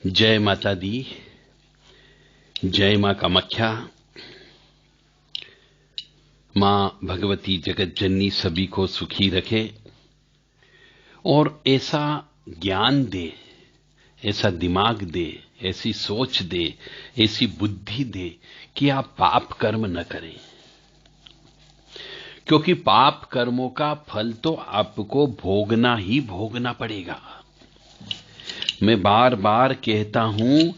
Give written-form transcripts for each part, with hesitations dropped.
जय माता दी, जय मां कामाख्या। मां भगवती जगत जननी सभी को सुखी रखे और ऐसा ज्ञान दे, ऐसा दिमाग दे, ऐसी सोच दे, ऐसी बुद्धि दे कि आप पाप कर्म न करें, क्योंकि पाप कर्मों का फल तो आपको भोगना ही भोगना पड़ेगा। मैं बार बार कहता हूं,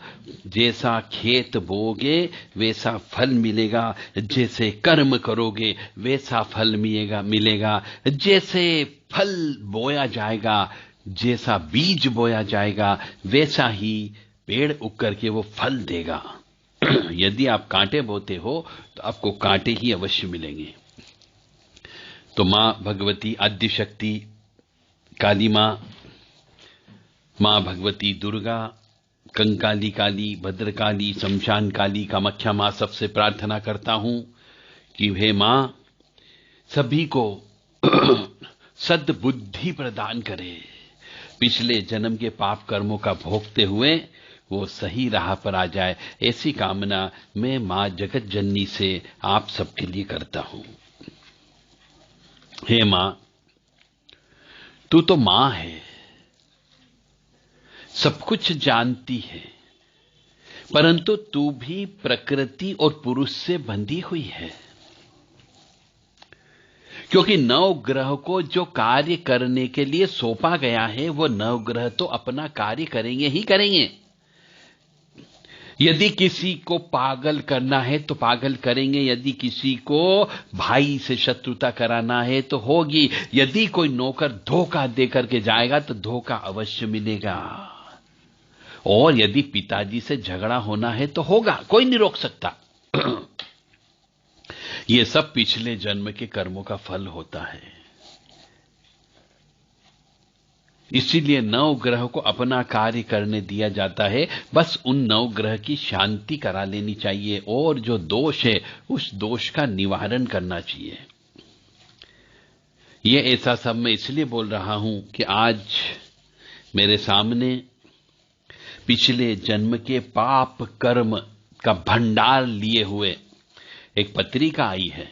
जैसा खेत बोगे वैसा फल मिलेगा, जैसे कर्म करोगे वैसा फल मिलेगा। जैसे फल बोया जाएगा, जैसा बीज बोया जाएगा, वैसा ही पेड़ उग करके वो फल देगा। यदि आप कांटे बोते हो तो आपको कांटे ही अवश्य मिलेंगे। तो मां भगवती आद्य शक्ति काली मां भगवती दुर्गा, कंकाली काली, भद्रकाली, शमशान काली, कामाख्या मां सबसे प्रार्थना करता हूं कि हे मां सभी को सद्बुद्धि प्रदान करे, पिछले जन्म के पाप कर्मों का भोगते हुए वो सही राह पर आ जाए। ऐसी कामना मैं मां जगत जननी से आप सबके लिए करता हूं। हे मां, तू तो मां है, सब कुछ जानती है, परंतु तू भी प्रकृति और पुरुष से बंधी हुई है, क्योंकि नवग्रह को जो कार्य करने के लिए सौंपा गया है वो नवग्रह तो अपना कार्य करेंगे ही करेंगे। यदि किसी को पागल करना है तो पागल करेंगे, यदि किसी को भाई से शत्रुता कराना है तो होगी, यदि कोई नौकर धोखा देकर के जाएगा तो धोखा अवश्य मिलेगा, और यदि पिताजी से झगड़ा होना है तो होगा, कोई नहीं रोक सकता। ये सब पिछले जन्म के कर्मों का फल होता है। इसीलिए नवग्रह को अपना कार्य करने दिया जाता है, बस उन नवग्रह की शांति करा लेनी चाहिए और जो दोष है उस दोष का निवारण करना चाहिए। ये ऐसा सब मैं इसलिए बोल रहा हूं कि आज मेरे सामने पिछले जन्म के पाप कर्म का भंडार लिए हुए एक पत्रिका आई है,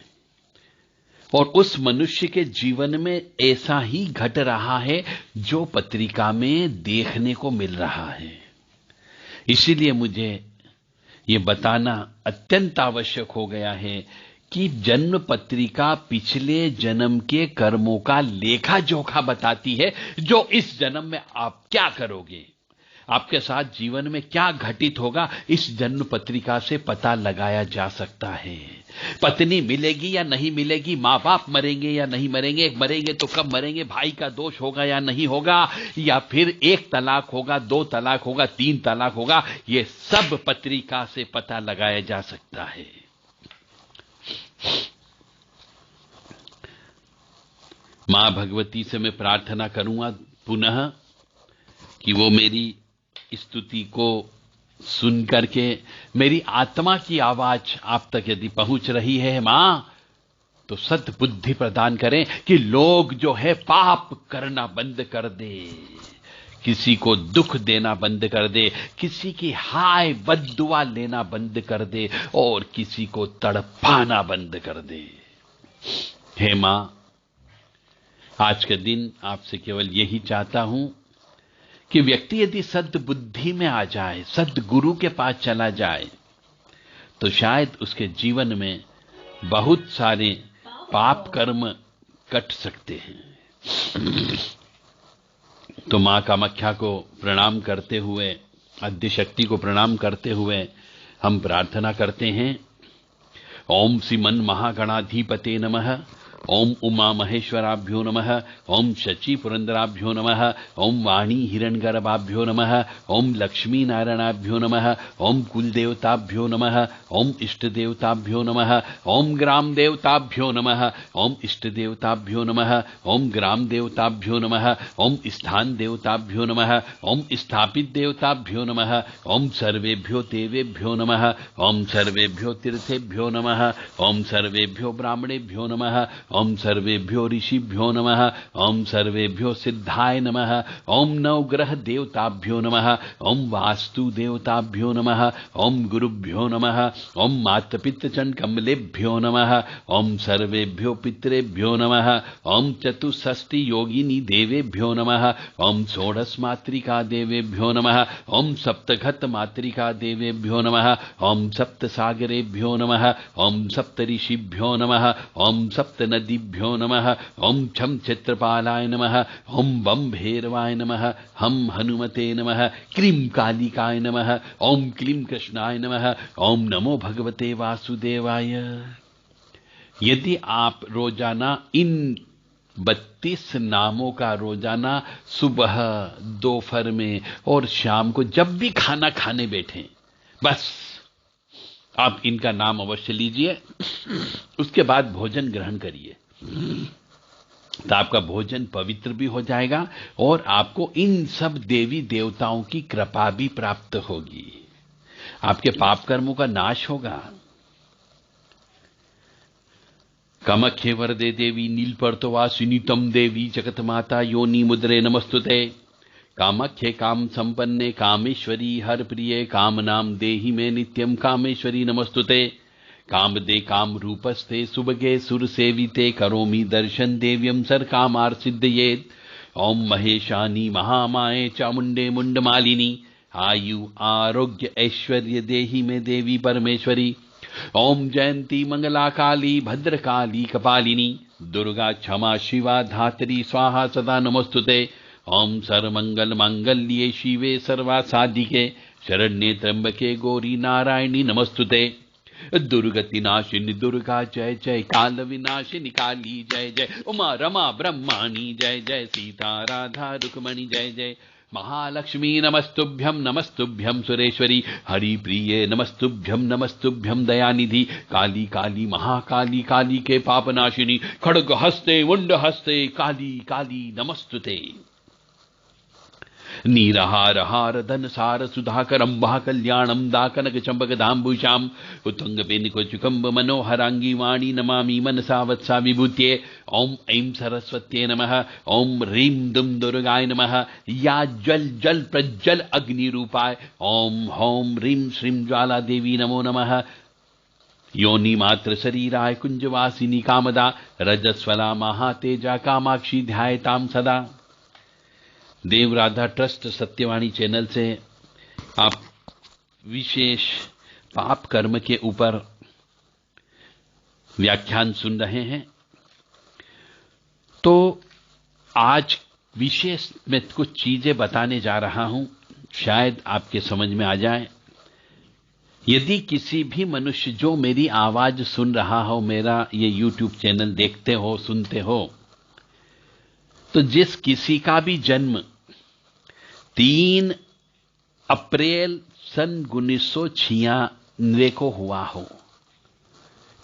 और उस मनुष्य के जीवन में ऐसा ही घट रहा है जो पत्रिका में देखने को मिल रहा है। इसीलिए मुझे ये बताना अत्यंत आवश्यक हो गया है कि जन्म पत्रिका पिछले जन्म के कर्मों का लेखा जोखा बताती है, जो इस जन्म में आप क्या करोगे, आपके साथ जीवन में क्या घटित होगा, इस जन्म पत्रिका से पता लगाया जा सकता है। पत्नी मिलेगी या नहीं मिलेगी, माँ बाप मरेंगे या नहीं मरेंगे, मरेंगे तो कब मरेंगे, भाई का दोष होगा या नहीं होगा, या फिर 1 तलाक होगा, 2 तलाक होगा, 3 तलाक होगा, ये सब पत्रिका से पता लगाया जा सकता है। मां भगवती से मैं प्रार्थना करूंगा पुनः कि वो मेरी स्तुति को सुन करके मेरी आत्मा की आवाज आप तक यदि पहुंच रही है मां, तो सद्बुद्धि प्रदान करें कि लोग जो है पाप करना बंद कर दे, किसी को दुख देना बंद कर दे, किसी की हाय बद्दुआ लेना बंद कर दे, और किसी को तड़पाना बंद कर दे। हे मां, आज के दिन आपसे केवल यही चाहता हूं कि व्यक्ति यदि सद्बुद्धि में आ जाए, सद्गुरु के पास चला जाए, तो शायद उसके जीवन में बहुत सारे पाप कर्म कट सकते हैं। तो मां कामाख्या को प्रणाम करते हुए, आद्य शक्ति को प्रणाम करते हुए हम प्रार्थना करते हैं। ओम श्रीमन महागणाधिपते नमः, ओम उमा महेश्वराभ्यो नमः, ओम शची पुरंदराभ्यो नमः, ओम वाणी हिरण्यगर्भाभ्यो नमः, ओम लक्ष्मी नारायणाभ्यो नमः, ओम कुलदेवताभ्यो नमः, ओम इष्ट देवताभ्यो नमः, ओम ग्राम देवताभ्यो नमः, ओम इष्ट देवताभ्यो नमः, ओम ग्राम देवताभ्यो नमः, ओम स्थान देवताभ्यो नमः, ओम स्थापित देवताभ्यो नमः, ओम सर्वेभ्यो देवेभ्यो नमः, ओम सर्वेभ्यो तीर्थेभ्यो नमः, ओम सर्वेभ्यो ब्राह्मणेभ्यो नमः, ओम सर्वेभ्यो ऋषिभ्यो नमः, ओम सर्वेभ्यो सिद्धाय नमः, ओम नवग्रह देवताभ्यो नमः, ओम वास्तु देवताभ्यो नमः, ओम गुरुभ्यो नमः, ओम मातपितृचरण कमलेभ्यो नमः, ओम सर्वेभ्यो पितरेभ्यो नमः, ओम चतुष्षष्टि योगिनी देवेभ्यो नमः, ओम षोडश मातृका देवेभ्यो नमः, ओम सप्तघत मातृका देवेभ्यो नमः, ओम सप्त सागरेभ्यो नमः, ओम सप्त ऋषिभ्यो नमः, ओम सप्त नदीभ्यो नमः, ओम छम चित्रपालाय नमः, ओम बम भैरवाय नमः, हम हनुमते नमः, क्लीं कालिकाय नमः, ओम क्लीं कृष्णाय नमः, ओम नमो भगवते वासुदेवाय। यदि आप रोजाना इन 32 नामों का रोजाना सुबह, दोपहर में और शाम को जब भी खाना खाने बैठें, बस आप इनका नाम अवश्य लीजिए, उसके बाद भोजन ग्रहण करिए, तो आपका भोजन पवित्र भी हो जाएगा और आपको इन सब देवी देवताओं की कृपा भी प्राप्त होगी, आपके पाप कर्मों का नाश होगा। कामाख्ये वरदे देवी नीलपर्तवासिनी तम देवी जगत माता योनि मुद्रे नमस्तुते। कामाख्ये काम संपन्ने कामेश्वरी हर प्रिये काम नाम देहि में नित्यम कामेश्वरी नमस्तुते। काम दे काम रूपस्ते सुबगे सुर सेविते करोमि दर्शन देव्यम सर कामार सिद्धयेत। ओम महेशानी महामाये चामुंडे मुंडमालिनी आयु आरोग्य ऐश्वर्य देहि में देवी परमेश्वरी। ओम जयंती मंगला काली भद्रकाली कपालिनी दुर्गा क्षमा शिवा धात्री स्वाहा सदा नमस्तुते। ओम सर्वमंगल मांगल्ये शिवे सर्वासाधिके शरण्ये त्र्यंबके गौरी नारायणी नमस्तुते। दुर्गति नाशिनी दुर्गा जय जय, काल विनाशिनी काली जय जय, उमा रमा ब्रह्माणी जय जय, सीता राधा रुक्मणी जय जय। महालक्ष्मी नमस्तुभ्यं सुरेश्वरी, हरि प्रिये नमस्तुभ्यं दयानिधि। काली काली महाकाली काली के पापनाशिनी, खड्ग हस्ते मुंड हस्ते काली काली नमस्तुते। नीरहार हार धन सार सुधाकर अम्बा कल्याणम दाकनक चंपक धाम्बुषाम उत्तंग पेनिको चुकंब मनोहरांगी वाणी नमामि मनसा वत्सा विभूत्ये। ओम ऐं सरस्वत्ये नमः। ओम ह्रीं दुम दुर्गाय नमः। या जल जल प्रज्वल अग्नि रूपाय ओम होम ह्रीं श्रीं ज्वाला देवी नमो नमः। योनि मात्र शरीराय कुंजवासिनी कामदा रजस्वला महातेजा कामाक्षी ध्यायताम सदा। देव राधा ट्रस्ट सत्यवाणी चैनल से आप विशेष पाप कर्म के ऊपर व्याख्यान सुन रहे हैं। तो आज विशेष मैं कुछ चीजें बताने जा रहा हूं, शायद आपके समझ में आ जाए। यदि किसी भी मनुष्य जो मेरी आवाज सुन रहा हो, मेरा ये YouTube चैनल देखते हो, सुनते हो, तो जिस किसी का भी जन्म 3 अप्रैल सन 1996 को हुआ हो,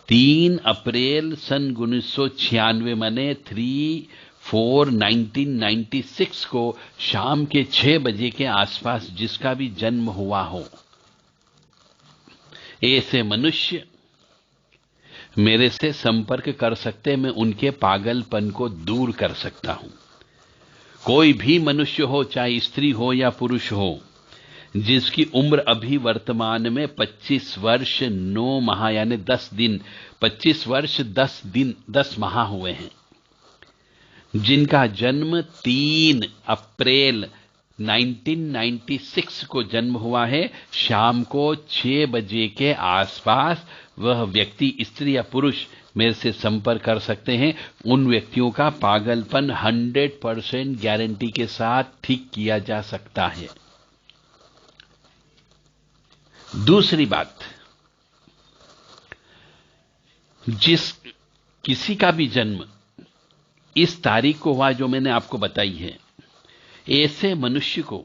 3 अप्रैल सन 1996 माने 3/4/1996 को शाम के 6 बजे के आसपास जिसका भी जन्म हुआ हो, ऐसे मनुष्य मेरे से संपर्क कर सकते, मैं उनके पागलपन को दूर कर सकता हूं। कोई भी मनुष्य हो, चाहे स्त्री हो या पुरुष हो, जिसकी उम्र अभी वर्तमान में 25 वर्ष 9 माह यानी 10 दिन, 25 वर्ष 10 दिन 10 माह हुए हैं, जिनका जन्म 3 अप्रैल 1996 को जन्म हुआ है, शाम को 6 बजे के आसपास वह व्यक्ति, स्त्री या पुरुष, मेरे से संपर्क कर सकते हैं। उन व्यक्तियों का पागलपन 100% गारंटी के साथ ठीक किया जा सकता है। दूसरी बात, जिस किसी का भी जन्म इस तारीख को हुआ जो मैंने आपको बताई है, ऐसे मनुष्य को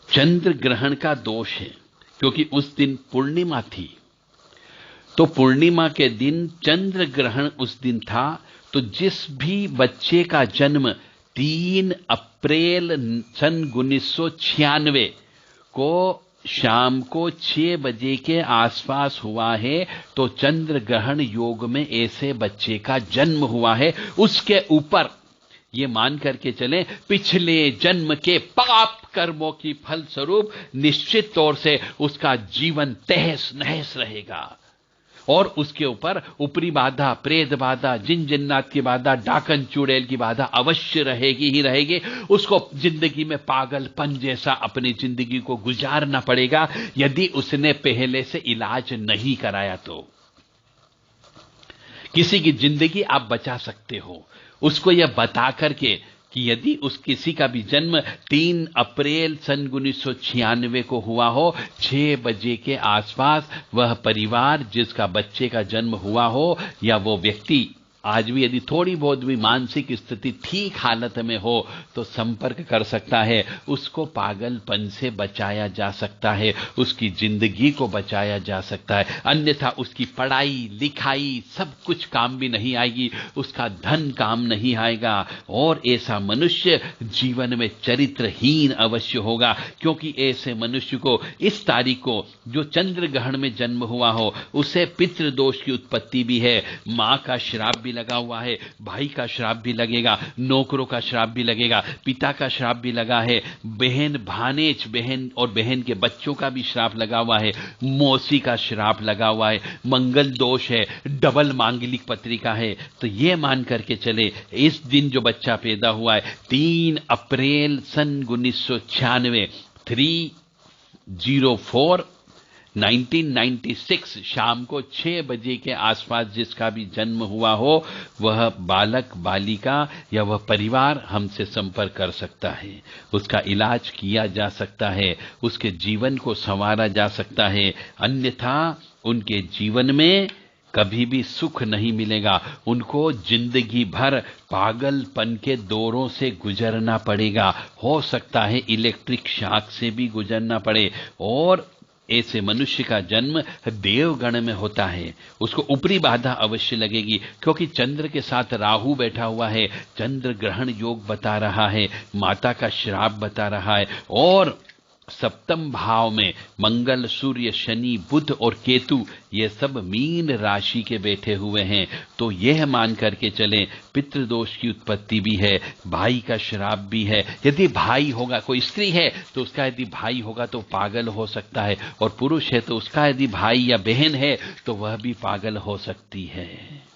चंद्र ग्रहण का दोष है, क्योंकि उस दिन पूर्णिमा थी। तो पूर्णिमा के दिन चंद्र ग्रहण उस दिन था। तो जिस भी बच्चे का जन्म 3 अप्रैल सन 1996 को शाम को 6 बजे के आसपास हुआ है तो चंद्र ग्रहण योग में ऐसे बच्चे का जन्म हुआ है। उसके ऊपर ये मान करके चलें पिछले जन्म के पाप कर्मों की फल स्वरूप निश्चित तौर से उसका जीवन तहस नहस रहेगा और उसके ऊपर ऊपरी बाधा, प्रेत बाधा, जिन जिन्नात की बाधा, डाकन चुड़ैल की बाधा अवश्य रहेगी ही रहेगी। उसको जिंदगी में पागलपन जैसा अपनी जिंदगी को गुजारना पड़ेगा यदि उसने पहले से इलाज नहीं कराया तो। किसी की जिंदगी आप बचा सकते हो उसको यह बता करके कि यदि उस किसी का भी जन्म 3 अप्रैल सन 1996 को हुआ हो 6 बजे के आसपास, वह परिवार जिसका बच्चे का जन्म हुआ हो या वो व्यक्ति आज भी यदि थोड़ी बहुत भी मानसिक स्थिति ठीक हालत में हो तो संपर्क कर सकता है। उसको पागलपन से बचाया जा सकता है, उसकी जिंदगी को बचाया जा सकता है। अन्यथा उसकी पढ़ाई लिखाई सब कुछ काम भी नहीं आएगी, उसका धन काम नहीं आएगा और ऐसा मनुष्य जीवन में चरित्रहीन अवश्य होगा। क्योंकि ऐसे मनुष्य को इस तारीख को जो चंद्र ग्रहण में जन्म हुआ हो उसे पितृदोष की उत्पत्ति भी है, मां का श्राप भी लगा हुआ है, भाई का श्राप भी लगेगा, नौकरों का श्राप भी लगेगा, पिता का श्राप भी लगा है, बहन भानेज बहन और बहन के बच्चों का भी श्राप लगा हुआ है, मौसी का श्राप लगा हुआ है, मंगल दोष है, डबल मांगलिक पत्रिका है। तो यह मान करके चले इस दिन जो बच्चा पैदा हुआ है 3 अप्रैल सन 1996 304 1996 शाम को 6 बजे के आसपास जिसका भी जन्म हुआ हो वह बालक बालिका या वह परिवार हमसे संपर्क कर सकता है। उसका इलाज किया जा सकता है, उसके जीवन को संवारा जा सकता है। अन्यथा उनके जीवन में कभी भी सुख नहीं मिलेगा, उनको जिंदगी भर पागलपन के दौरों से गुजरना पड़ेगा। हो सकता है इलेक्ट्रिक शॉक से भी गुजरना पड़े। और ऐसे मनुष्य का जन्म देवगण में होता है, उसको ऊपरी बाधा अवश्य लगेगी क्योंकि चंद्र के साथ राहु बैठा हुआ है, चंद्र ग्रहण योग बता रहा है, माता का श्राप बता रहा है और सप्तम भाव में मंगल, सूर्य, शनि, बुध और केतु ये सब मीन राशि के बैठे हुए हैं। तो यह मान करके चलें पितृदोष की उत्पत्ति भी है, भाई का श्राप भी है। यदि भाई होगा, कोई स्त्री है तो उसका यदि भाई होगा तो पागल हो सकता है, और पुरुष है तो उसका यदि भाई या बहन है तो वह भी पागल हो सकती है।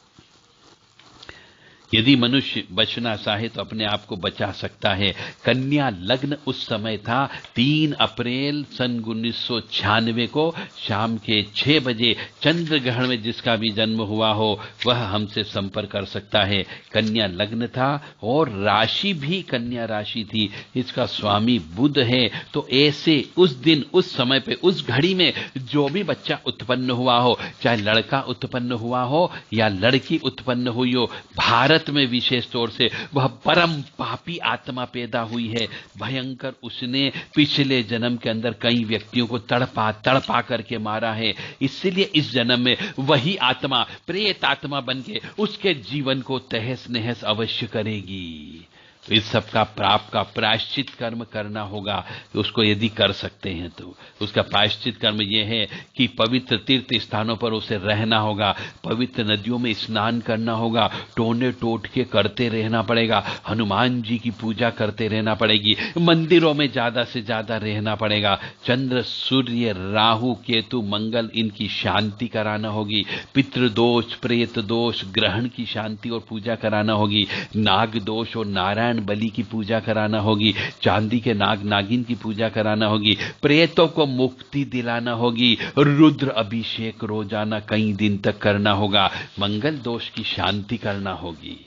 यदि मनुष्य बचना चाहे तो अपने आप को बचा सकता है। कन्या लग्न उस समय था 3 अप्रैल सन 1996 को शाम के 6 बजे चंद्र ग्रहण में जिसका भी जन्म हुआ हो वह हमसे संपर्क कर सकता है। कन्या लग्न था और राशि भी कन्या राशि थी, इसका स्वामी बुध है। तो ऐसे उस दिन, उस समय पे, उस घड़ी में जो भी बच्चा उत्पन्न हुआ हो, चाहे लड़का उत्पन्न हुआ हो या लड़की उत्पन्न हुई हो, भारत में विशेष तौर से वह परम पापी आत्मा पैदा हुई है। भयंकर उसने पिछले जन्म के अंदर कई व्यक्तियों को तड़पा करके मारा है। इसलिए इस जन्म में वही आत्मा प्रेत आत्मा बन के उसके जीवन को तहस नहस अवश्य करेगी। तो इस सब का प्रायश्चित कर्म करना होगा। उसको यदि कर सकते हैं तो उसका प्रायश्चित कर्म यह है कि पवित्र तीर्थ स्थानों पर उसे रहना होगा, पवित्र नदियों में स्नान करना होगा, टोने टोटके करते रहना पड़ेगा, हनुमान जी की पूजा करते रहना पड़ेगी, मंदिरों में ज्यादा से ज्यादा रहना पड़ेगा, चंद्र, सूर्य, राहु, केतु, मंगल इनकी शांति कराना होगी, पितृदोष, प्रेत दोष, ग्रहण की शांति और पूजा कराना होगी, नाग दोष और नारायण बलि की पूजा कराना होगी, चांदी के नाग नागिन की पूजा कराना होगी, प्रेतों को मुक्ति दिलाना होगी, रुद्र अभिषेक रोजाना कई दिन तक करना होगा, मंगल दोष की शांति करना होगी।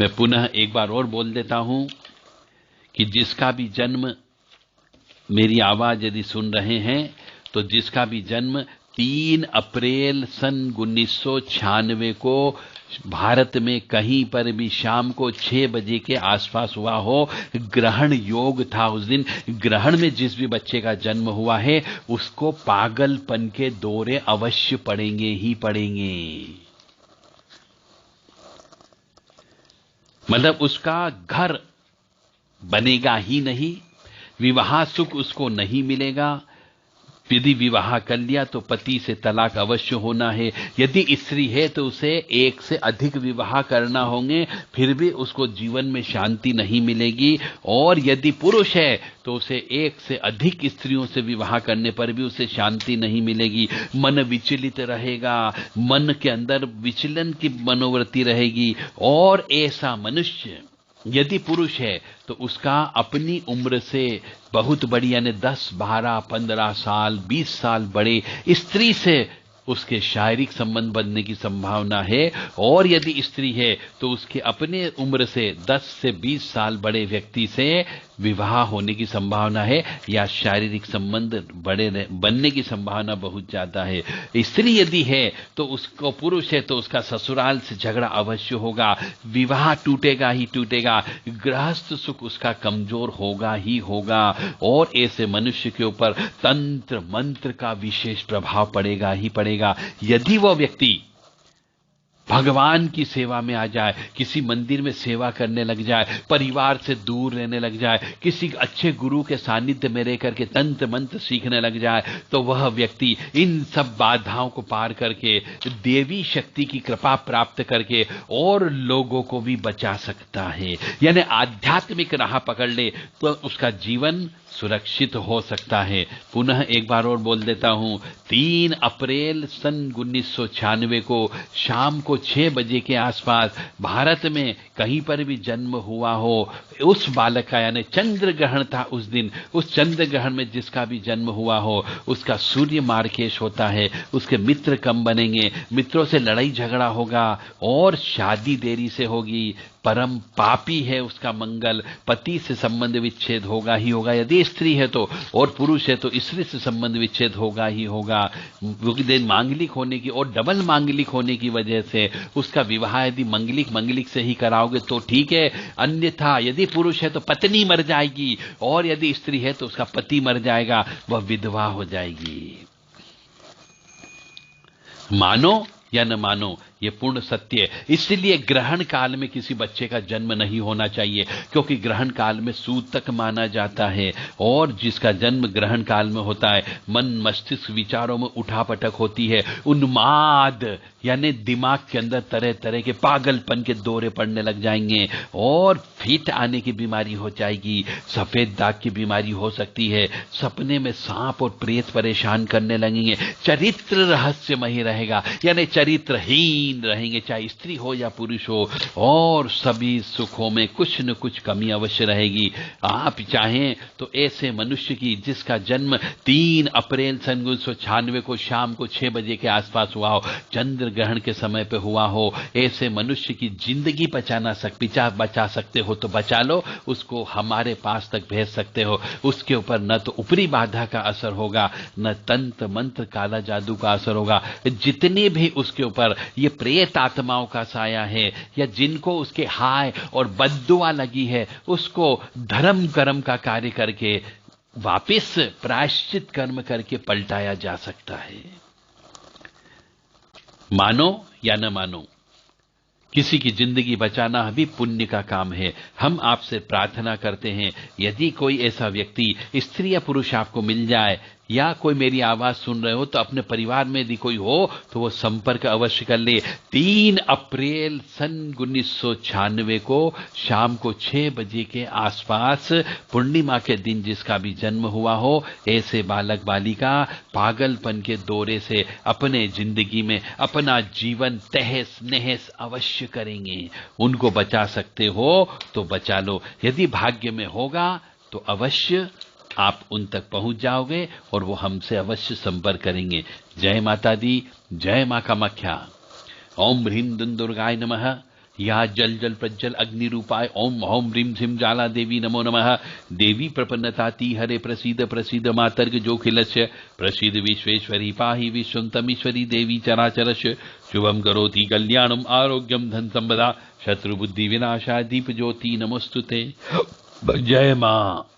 मैं पुनः एक बार और बोल देता हूं कि जिसका भी जन्म, मेरी आवाज यदि सुन रहे हैं तो जिसका भी जन्म 3 अप्रैल सन 1996 को भारत में कहीं पर भी शाम को 6 बजे के आसपास हुआ हो, ग्रहण योग था उस दिन, ग्रहण में जिस भी बच्चे का जन्म हुआ है उसको पागलपन के दौरे अवश्य पड़ेंगे ही पड़ेंगे। मतलब उसका घर बनेगा ही नहीं, विवाह सुख उसको नहीं मिलेगा। यदि विवाह कर लिया तो पति से तलाक अवश्य होना है। यदि स्त्री है तो उसे एक से अधिक विवाह करना होंगे, फिर भी उसको जीवन में शांति नहीं मिलेगी। और यदि पुरुष है तो उसे एक से अधिक स्त्रियों से विवाह करने पर भी उसे शांति नहीं मिलेगी। मन विचलित रहेगा, मन के अंदर विचलन की मनोवृत्ति रहेगी। और ऐसा मनुष्य यदि पुरुष है तो उसका अपनी उम्र से बहुत बड़ी, यानी 10, 12, 15 साल, 20 साल बड़े स्त्री से उसके शारीरिक संबंध बनने की संभावना है। और यदि स्त्री है तो उसके अपने उम्र से 10 से 20 साल बड़े व्यक्ति से विवाह होने की संभावना है, या शारीरिक संबंध बनने की संभावना बहुत ज्यादा है। स्त्री यदि है तो उसको, पुरुष है तो उसका ससुराल से झगड़ा अवश्य होगा, विवाह टूटेगा ही टूटेगा, गृहस्थ सुख उसका कमजोर होगा ही होगा। और ऐसे मनुष्य के ऊपर तंत्र मंत्र का विशेष प्रभाव पड़ेगा ही पड़ेगा। यदि वह व्यक्ति भगवान की सेवा में आ जाए, किसी मंदिर में सेवा करने लग जाए, परिवार से दूर रहने लग जाए, किसी अच्छे गुरु के सानिध्य में रह करके तंत्र मंत्र सीखने लग जाए, तो वह व्यक्ति इन सब बाधाओं को पार करके देवी शक्ति की कृपा प्राप्त करके और लोगों को भी बचा सकता है। यानी आध्यात्मिक राह पकड़ ले तो उसका जीवन सुरक्षित हो सकता है। पुनः एक बार और बोल देता हूं, 3 अप्रैल सन 1996 को शाम को 6 बजे के आसपास भारत में कहीं पर भी जन्म हुआ हो उस बालक का, यानी चंद्र ग्रहण था उस दिन, उस चंद्र ग्रहण में जिसका भी जन्म हुआ हो उसका सूर्य मार्केश होता है, उसके मित्र कम बनेंगे, मित्रों से लड़ाई झगड़ा होगा और शादी देरी से होगी, परम पापी है उसका मंगल, पति से संबंध विच्छेद होगा ही होगा यदि स्त्री है तो, और पुरुष है तो स्त्री से संबंध विच्छेद होगा ही होगा। मांगलिक होने की और डबल मांगलिक होने की वजह से उसका विवाह यदि मंगलिक से ही कराओगे तो ठीक है, अन्यथा यदि पुरुष है तो पत्नी मर जाएगी और यदि स्त्री है तो उसका पति मर जाएगा, वह विधवा हो जाएगी। मानो या न मानो, ये पूर्ण सत्य है। इसलिए ग्रहण काल में किसी बच्चे का जन्म नहीं होना चाहिए, क्योंकि ग्रहण काल में सूतक माना जाता है और जिसका जन्म ग्रहण काल में होता है मन मस्तिष्क विचारों में उठापटक होती है, उन्माद यानी दिमाग के अंदर तरह तरह के पागलपन के दौरे पड़ने लग जाएंगे और फिट आने की बीमारी हो जाएगी, सफेद दाग की बीमारी हो सकती है, सपने में सांप और प्रेत परेशान करने लगेंगे, चरित्र रहस्यमय रहेगा यानी चरित्रहीन रहेंगे, चाहे स्त्री हो या पुरुष हो, और सभी सुखों में कुछ न कुछ कमी अवश्य रहेगी। आप चाहें तो ऐसे मनुष्य की जिसका जन्म 3 अप्रैल सन 1996 को शाम को 6 बजे के आसपास हुआ हो, चंद्र ग्रहण के समय पे हुआ हो, ऐसे मनुष्य की जिंदगी बचा सकते हो तो बचा लो, उसको हमारे पास तक भेज सकते हो। उसके ऊपर न तो ऊपरी बाधा का असर होगा, न तंत्र मंत्र काला जादू का असर होगा। जितने भी उसके ऊपर ये प्रेत आत्माओं का साया है या जिनको उसके हाय और बद्दुआ लगी है, उसको धर्म कर्म का कार्य करके वापस प्रायश्चित कर्म करके पलटाया जा सकता है। मानो या न मानो, किसी की जिंदगी बचाना भी पुण्य का काम है। हम आपसे प्रार्थना करते हैं, यदि कोई ऐसा व्यक्ति स्त्री या पुरुष आपको मिल जाए या कोई मेरी आवाज सुन रहे हो तो अपने परिवार में यदि कोई हो तो वो संपर्क अवश्य कर ले। 3 अप्रैल सन 1996 को शाम को 6 बजे के आसपास पूर्णिमा के दिन जिसका भी जन्म हुआ हो, ऐसे बालक बालिका पागलपन के दौरे से अपने जिंदगी में अपना जीवन तहस नहस अवश्य करेंगे। उनको बचा सकते हो तो बचा लो, यदि भाग्य में होगा तो अवश्य आप उन तक पहुंच जाओगे और वो हमसे अवश्य संपर्क करेंगे। जय माता दी, जय मां कामाख्या। ओम ह्रीं दुर्गाय नमः। या जल जल प्रज्वल अग्नि रूपाय ओम ओम ह्रीं ह्रीं ज्वाला देवी नमो नमः। देवी प्रपन्नताति हरे प्रसीद प्रसीद मातर्ग जोखिलस्य प्रसीद विश्वेश्वरी पाहि विश्वंतमीश्वरी देवी चराचरस्य शुभम करोति कल्याणम आरोग्यम धन संपदा शत्रु बुद्धि विनाशाय दीप ज्योति नमोस्तुते। जय मां।